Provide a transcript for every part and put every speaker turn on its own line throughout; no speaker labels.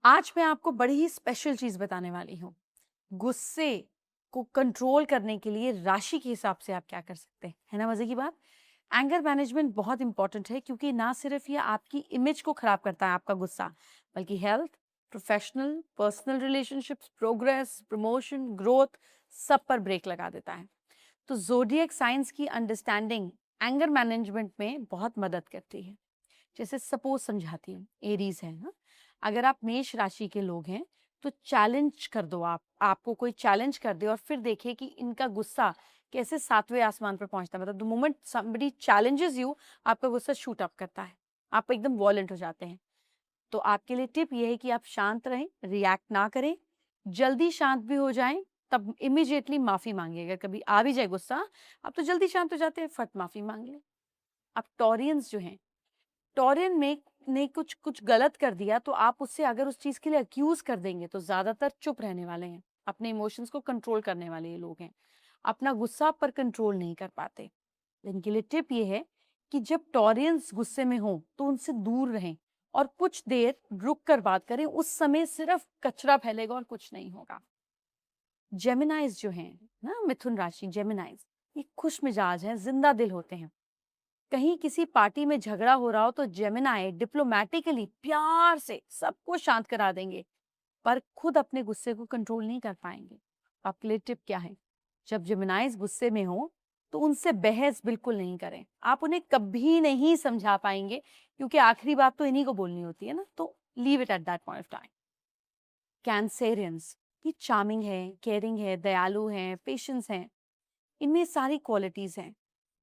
आज मैं आपको बड़ी ही स्पेशल चीज बताने वाली हूँ। गुस्से को कंट्रोल करने के लिए राशि के हिसाब से आप क्या कर सकते हैं, है ना मजे की बात। एंगर मैनेजमेंट बहुत इंपॉर्टेंट है क्योंकि ना सिर्फ ये आपकी इमेज को खराब करता है आपका गुस्सा, बल्कि health, professional, personal relationships, progress, promotion, growth, सब पर ब्रेक लगा देता है। तो ज़ोडिएक साइंस की अंडरस्टैंडिंग एंगर मैनेजमेंट में बहुत मदद करती है। जैसे सपोज समझाती हूँ, एरीज है ना, अगर आप मेष राशि के लोग हैं तो चैलेंज कर दो। आपको कोई चैलेंज कर दे और फिर देखे कि इनका गुस्सा कैसे सातवें आसमान पर पहुंचता है। मतलब the moment somebody challenges you, आपका गुस्सा शूट अप करता है, आप एकदम वॉलेंट हो जाते हैं। तो आपके लिए टिप ये है कि आप शांत रहें, रिएक्ट ना करें, जल्दी शांत भी हो जाएं, तब इमिजिएटली माफी मांगिए। अगर कभी आ भी जाए गुस्सा, आप तो जल्दी शांत हो जाते हैं, फट माफी मांग लें। अब टॉरियंस जो हैं, टॉरियन में ने कुछ कुछ गलत कर दिया तो आप उससे अगर उस चीज के लिए अक्यूज कर देंगे तो ज्यादातर चुप रहने वाले हैं, अपने इमोशंस को कंट्रोल करने वाले ये लोग हैं, अपना गुस्सा पर कंट्रोल नहीं कर पाते। इनके लिए टिप ये है कि जब टॉरियंस गुस्से में हो तो उनसे दूर रहें और कुछ देर रुक कर बात करें। उस समय सिर्फ कचरा फैलेगा और कुछ नहीं होगा। जेमिनाइज जो हैं ना, मिथुन राशि जेमिनाइज, ये खुश मिजाज हैं, जिंदा दिल होते हैं। कहीं किसी पार्टी में झगड़ा हो रहा हो तो जेमिनाई डिप्लोमेटिकली प्यार से सबको शांत करा देंगे, पर खुद अपने गुस्से को कंट्रोल नहीं कर पाएंगे। आपके लिए टिप क्या है, जब जेमिनाइज गुस्से में हो तो उनसे बहस बिल्कुल नहीं करें। आप उन्हें कभी नहीं समझा पाएंगे क्योंकि आखिरी बात तो इन्हीं को बोलनी होती है ना। तो leave it at that point of time. Cancerians, ये चार्मिंग है, केयरिंग है, दयालु हैं, पेशेंस हैं, इनमें सारी क्वालिटीज हैं।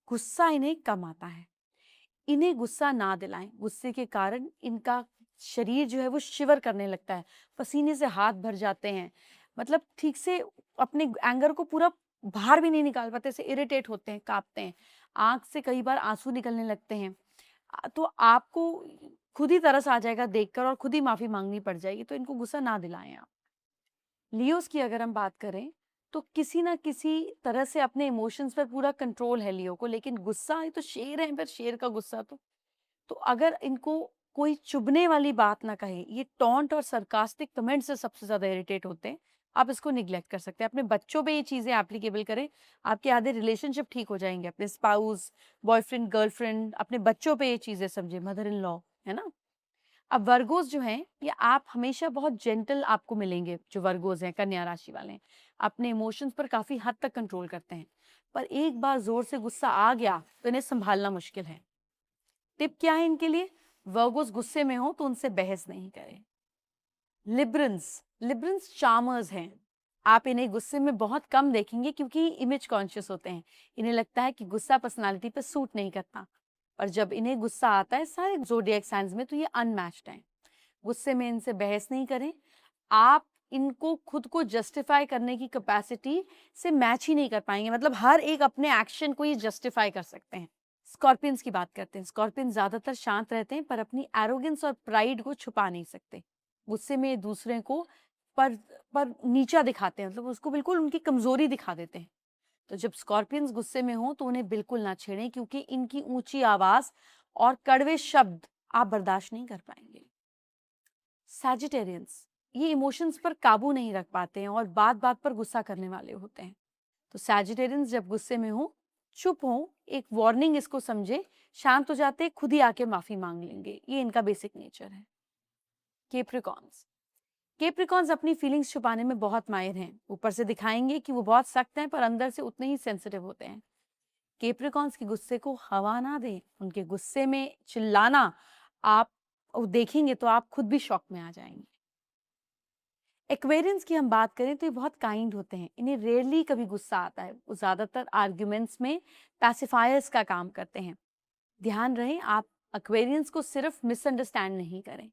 गुस्सा इन्हें कम आता है। इन्हें गुस्सा ना दिलाएं, गुस्से के कारण इनका शरीर जो है वो शिवर करने लगता है, पसीने से हाथ भर जाते हैं। मतलब ठीक से अपने एंगर को पूरा बाहर भी नहीं निकाल पाते, से इरिटेट होते हैं, कांपते हैं, आंख से कई बार आंसू निकलने लगते हैं। तो आपको खुद ही तरस आ जाएगा देखकर और खुद ही माफी मांगनी पड़ जाएगी। तो इनको गुस्सा ना दिलाएं आप। लियोस की अगर हम बात करें तो किसी ना किसी तरह से अपने इमोशंस पर पूरा कंट्रोल है लियो को, लेकिन गुस्सा, ये तो शेर है, पर शेर का गुस्सा तो अगर इनको कोई चुभने वाली बात ना कहे, ये टॉन्ट और सरकास्टिक कमेंट से सबसे ज्यादा इरिटेट होते हैं। आप इसको निग्लेक्ट कर सकते हैं, अपने बच्चों पे ये चीजें एप्लीकेबल करें, आपके आधे रिलेशनशिप ठीक हो जाएंगे। अपने स्पाउस, बॉयफ्रेंड, गर्लफ्रेंड, अपने बच्चों पे ये चीजें समझे, मदर इन लॉ, है ना। अब वर्गोस जो हैं, ये आप हमेशा बहुत जेंटल आपको मिलेंगे। जो वर्गोस हैं, कन्या राशि वाले हैं, अपने इमोशंस पर काफी हद तक कंट्रोल करते हैं, पर एक बार जोर से गुस्सा आ गया तो इन्हें संभालना मुश्किल है। टिप क्या है इनके लिए, वर्गोस गुस्से में हो तो उनसे बहस नहीं करें। लिब्रंस, लिब्रंस चार्मर्स हैं। आप इन्हें गुस्से में बहुत कम देखेंगे क्योंकि इमेज कॉन्शियस होते हैं। इन्हें लगता है कि गुस्सा पर्सनालिटी पर सूट नहीं करता, पर जब इन्हें गुस्सा आता है सारे ज़ोडिएक साइंस में, तो ये अनमैच्ड हैं। गुस्से में इनसे बहस नहीं करें। आप इनको खुद को जस्टिफाई करने की कैपेसिटी से मैच ही नहीं कर पाएंगे। मतलब हर एक अपने एक्शन को ये जस्टिफाई कर सकते हैं। स्कॉर्पियंस की बात करते हैं। स्कॉर्पियन ज्यादातर शांत रहते हैं पर अपनी एरोगेंस और प्राइड को छुपा नहीं सकते। गुस्से में दूसरे को पर पर नीचा दिखाते हैं, मतलब उसको बिल्कुल उनकी कमजोरी दिखा देते हैं। तो जब स्कॉर्पियंस गुस्से में हो तो उन्हें बिल्कुल ना छेड़ें क्योंकि इनकी ऊंची आवाज और कड़वे शब्द आप बर्दाश्त नहीं कर पाएंगे। सैजिटेरियंस, ये इमोशंस पर काबू नहीं रख पाते हैं और बात बात पर गुस्सा करने वाले होते हैं। तो सैजिटेरियंस जब गुस्से में हो, चुप हो, एक वार्निंग इसको समझे, शांत हो जाते, खुद ही आके माफी मांग लेंगे। ये इनका बेसिक नेचर है। केप्रिकॉन्स, केप्रिकॉन्स अपनी फीलिंग्स छुपाने में बहुत माहिर हैं। ऊपर से दिखाएंगे कि वो बहुत सख्त हैं पर अंदर से उतने ही सेंसिटिव होते हैं। केप्रिकॉन्स के गुस्से को हवा ना दें। उनके गुस्से में चिल्लाना आप देखेंगे तो आप खुद भी शॉक में आ जाएंगे। एक्वेरियंस की हम बात करें तो ये बहुत काइंड होते हैं। इन्हें रेयरली कभी गुस्सा आता है। वो ज्यादातर आर्ग्यूमेंट्स में पैसिफायर्स का काम करते हैं। ध्यान रहे, आप एक्वेरियंस को सिर्फ मिसअंडरस्टैंड नहीं करें।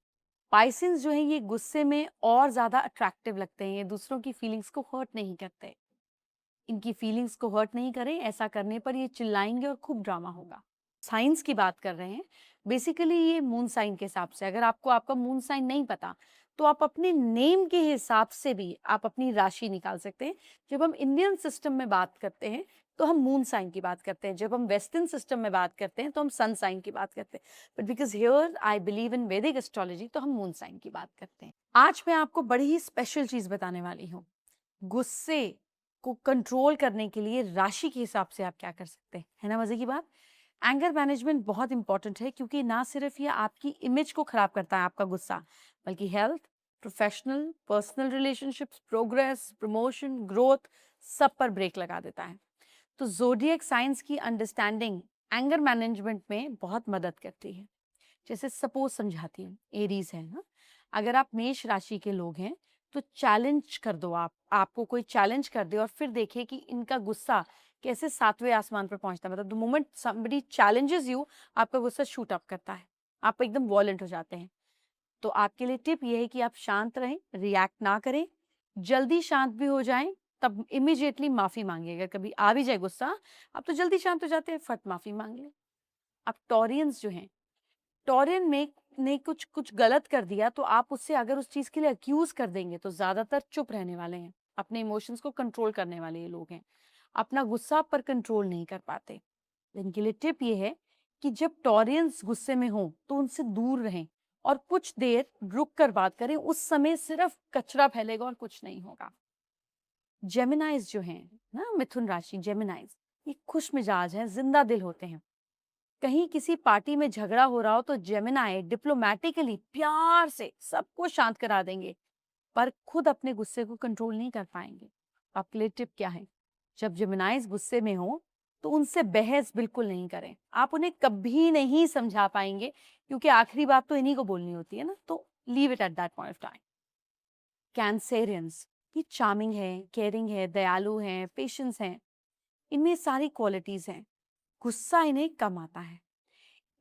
पाइसेंस जो है, ये गुस्से में और ज्यादा अट्रैक्टिव लगते हैं। ये दूसरों की फीलिंग्स को हर्ट नहीं करते। इनकी फीलिंग्स को हर्ट नहीं करें, ऐसा करने पर ये चिल्लाएंगे और खूब ड्रामा होगा। साइंस की बात कर रहे हैं, बेसिकली ये मून साइन के हिसाब से। अगर आपको आपका मून साइन नहीं पता तो आप अपने नेम के हिसाब से भी आप अपनी राशि निकाल सकते हैं। जब हम इंडियन सिस्टम में बात करते हैं तो हम मून साइन की बात करते हैं, जब हम वेस्टर्न सिस्टम में बात करते हैं तो हम सन साइन की बात करते हैं, but because here I believe in वैदिक एस्ट्रोलॉजी तो हम मून साइन की बात करते हैं। आज मैं आपको बड़ी ही स्पेशल चीज बताने वाली हूँ। गुस्से को कंट्रोल करने के लिए राशि के हिसाब से आप क्या कर सकते हैं, है ना मजे की बात। एंगर मैनेजमेंट बहुत इंपॉर्टेंट है, क्योंकि ना सिर्फ ये आपकी इमेज को खराब करता है आपका गुस्सा, बल्कि health, professional, personal relationships, progress, promotion, growth, सब पर ब्रेक लगा देता है। तो ज़ोडिएक साइंस की अंडरस्टैंडिंग एंगर मैनेजमेंट में बहुत मदद करती है। जैसे सपोज समझाती हूँ, एरीज है ना, अगर आप मेष राशि के लोग हैं तो चैलेंज कर दो, आपको कोई चैलेंज कर दे और फिर देखिए कि इनका गुस्सा कैसे सातवें आसमान पर पहुंचता है। मतलब the moment somebody challenges you, आपका गुस्सा शूट अप करता है, आप एकदम वॉलेंट हो जाते हैं। तो आपके लिए टिप ये है कि आप शांत रहें, रिएक्ट ना करें, जल्दी शांत भी हो जाएं, तब इमिडिएटली माफी मांगिए। अगर कभी आ भी जाए गुस्सा, आप तो जल्दी शांत हो जाते हैं, फट माफी मांग लें। अब टॉरियंस जो हैं, टॉरियन में ने कुछ कुछ गलत कर दिया तो आप उससे अगर उस चीज के लिए अक्यूज कर देंगे तो ज्यादातर चुप रहने वाले हैं, अपने इमोशंस को कंट्रोल करने वाले ये लोग हैं, अपना गुस्सा पर कंट्रोल नहीं कर पाते। इनके लिए टिप ये है कि जब टॉरियंस गुस्से में हो तो उनसे दूर रहें और कुछ देर रुक कर बात करें, उस समय सिर्फ कचरा फैलेगा और कुछ नहीं होगा। जेमिनाइज जो हैं ना, मिथुन राशि जेमिनाइज, ये खुश मिजाज हैं, जिंदा दिल होते हैं। कहीं किसी पार्टी में झगड़ा हो रहा हो तो जेमिनाई डिप्लोमेटिकली प्यार से सबको शांत करा देंगे, पर खुद अपने गुस्से को कंट्रोल नहीं कर पाएंगे। आपके लिए टिप क्या है, जब जेमिनाइज गुस्से में हो तो उनसे बहस बिल्कुल नहीं करें, आप उन्हें कभी नहीं समझा पाएंगे, क्योंकि आखिरी बात तो इन्हीं को बोलनी होती है ना, तो leave it at that point of time. Cancerians, ये चार्मिंग है, केयरिंग है, दयालु हैं, पेशेंस हैं, इनमें सारी क्वालिटीज हैं। गुस्सा इन्हें कम आता है।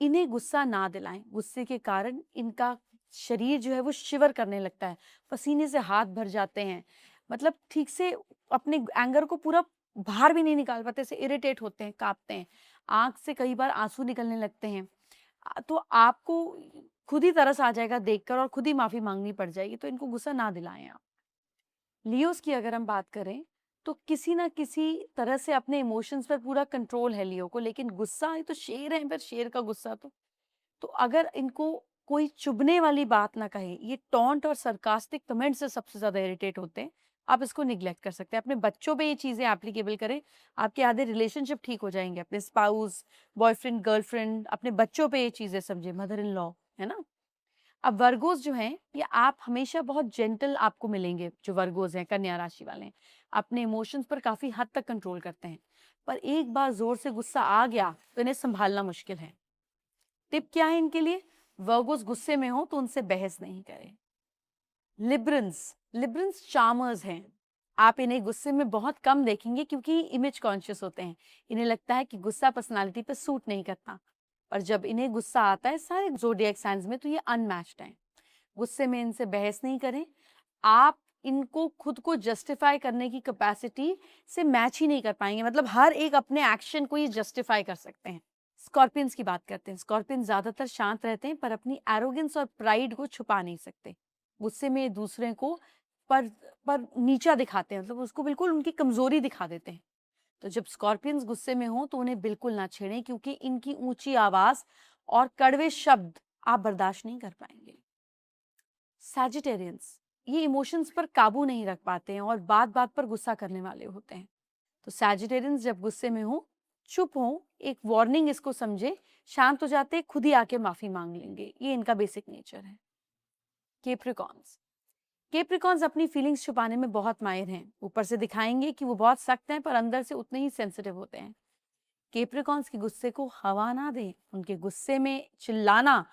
इन्हें गुस्सा ना दिलाएं, गुस्से के कारण इनका शरीर जो है वो शिवर करने लगता है, पसीने से हाथ भर जाते हैं, मतलब ठीक से अपने एंगर को पूरा बाहर भी नहीं निकाल पाते, से इरिटेट होते हैं, कांपते हैं, आंख से कई बार आंसू निकलने लगते हैं। तो आपको खुद ही तरस आ जाएगा देखकर और खुद ही माफी मांगनी पड़ जाएगी, तो इनको गुस्सा ना दिलाएं आप। लियोस की अगर हम बात करें तो किसी ना किसी तरह से अपने इमोशंस पर पूरा कंट्रोल है लियो को, लेकिन गुस्सा, ये तो शेर है, पर शेर का गुस्सा तो अगर इनको कोई चुभने वाली बात ना कहे, ये टॉन्ट और सरकास्टिक कमेंट से सबसे ज्यादा इरिटेट होते हैं, आप इसको निग्लेक्ट कर सकते हैं। अपने बच्चों पे ये चीजें एप्लीकेबल करें, आपके आधे रिलेशनशिप ठीक हो जाएंगे। अपने स्पाउस, बॉयफ्रेंड, गर्लफ्रेंड, अपने बच्चों पे ये चीजें समझे, मदर इन लॉ, है ना। अब वर्गोस जो हैं, ये आप हमेशा बहुत जेंटल आपको मिलेंगे, जो वर्गोस हैं, कन्या राशि वाले हैं, अपने इमोशंस पर काफी हद तक कंट्रोल करते हैं, पर एक बार जोर से गुस्सा आ गया तो इन्हें संभालना मुश्किल है। टिप क्या है इनके लिए, वर्गोस गुस्से में हो तो उनसे बहस नहीं करें। लिब्रंस, लिब्रंस चार्मर्स हैं, आप इन्हें गुस्से में बहुत कम देखेंगे क्योंकि इमेज कॉन्शियस होते हैं, इन्हें लगता है कि गुस्सा पर्सनालिटी पर सूट नहीं करता, पर जब इन्हें गुस्सा आता है सारे ज़ोडिएक साइंस में तो ये अनमैच्ड हैं। गुस्से में इनसे बहस नहीं करें, आप इनको खुद को जस्टिफाई करने की कैपेसिटी से मैच ही नहीं कर पाएंगे, मतलब हर एक अपने एक्शन को ये जस्टिफाई कर सकते हैं। स्कॉर्पियंस की बात करते हैं, स्कॉर्पियन ज्यादातर शांत रहते हैं पर अपनी एरोगेंस और प्राइड को छुपा नहीं सकते। गुस्से में दूसरे को पर पर नीचा दिखाते हैं, मतलब उसको बिल्कुल उनकी कमजोरी दिखा देते हैं। तो जब स्कॉर्पियंस गुस्से में हो तो उन्हें बिल्कुल ना छेड़ें, क्योंकि इनकी ऊंची आवाज और कड़वे शब्द आप बर्दाश्त नहीं कर पाएंगे। सैजिटेरियंस, ये इमोशंस पर काबू नहीं रख पाते हैं और बात बात पर गुस्सा करने वाले होते हैं। तो सैजिटेरियंस जब गुस्से में हो, चुप हो, एक वार्निंग इसको समझे, शांत हो जाते, खुद ही आके माफी मांग लेंगे, ये इनका बेसिक नेचर है। केप्रिकॉन्स, केप्रिकॉन्स अपनी फीलिंग्स छुपाने में बहुत माहिर हैं, ऊपर से दिखाएंगे कि वो बहुत सख्त हैं पर अंदर से उतने ही सेंसिटिव होते हैं। केप्रिकॉन्स के गुस्से को हवा ना दें, उनके गुस्से में चिल्लाना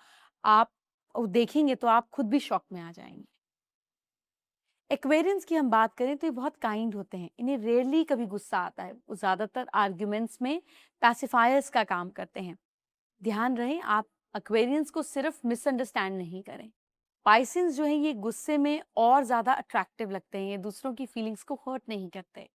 आप देखेंगे तो आप खुद भी शॉक में आ जाएंगे। एक्वेरियंस की हम बात करें तो ये बहुत काइंड होते हैं, इन्हें रेयरली कभी गुस्सा आता है, वो ज्यादातर आर्ग्यूमेंट्स में पैसिफायर्स का काम करते हैं। ध्यान रहे आप एक्वेरियंस को सिर्फ मिसअंडरस्टैंड नहीं करें। पाइसेंस जो है ये गुस्से में और ज्यादा अट्रैक्टिव लगते हैं, ये दूसरों की फीलिंग्स को हर्ट नहीं करते।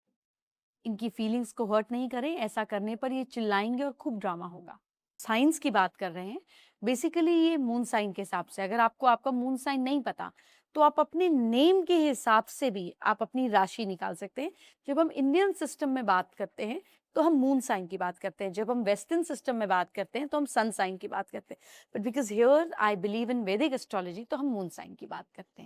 इनकी फीलिंग्स को हर्ट नहीं करें, ऐसा करने पर ये चिल्लाएंगे और खूब ड्रामा होगा। साइंस की बात कर रहे हैं, बेसिकली ये मून साइन के हिसाब से, अगर आपको आपका मून साइन नहीं पता तो आप अपने नेम के हिसाब से भी आप अपनी राशि निकाल सकते हैं। जब हम इंडियन सिस्टम में बात करते हैं तो हम मून साइन की बात करते हैं, जब हम वेस्टर्न सिस्टम में बात करते हैं तो हम सन साइन की बात करते हैं, but because here I believe in वैदिक एस्ट्रोलॉजी तो हम मून साइन की बात करते हैं।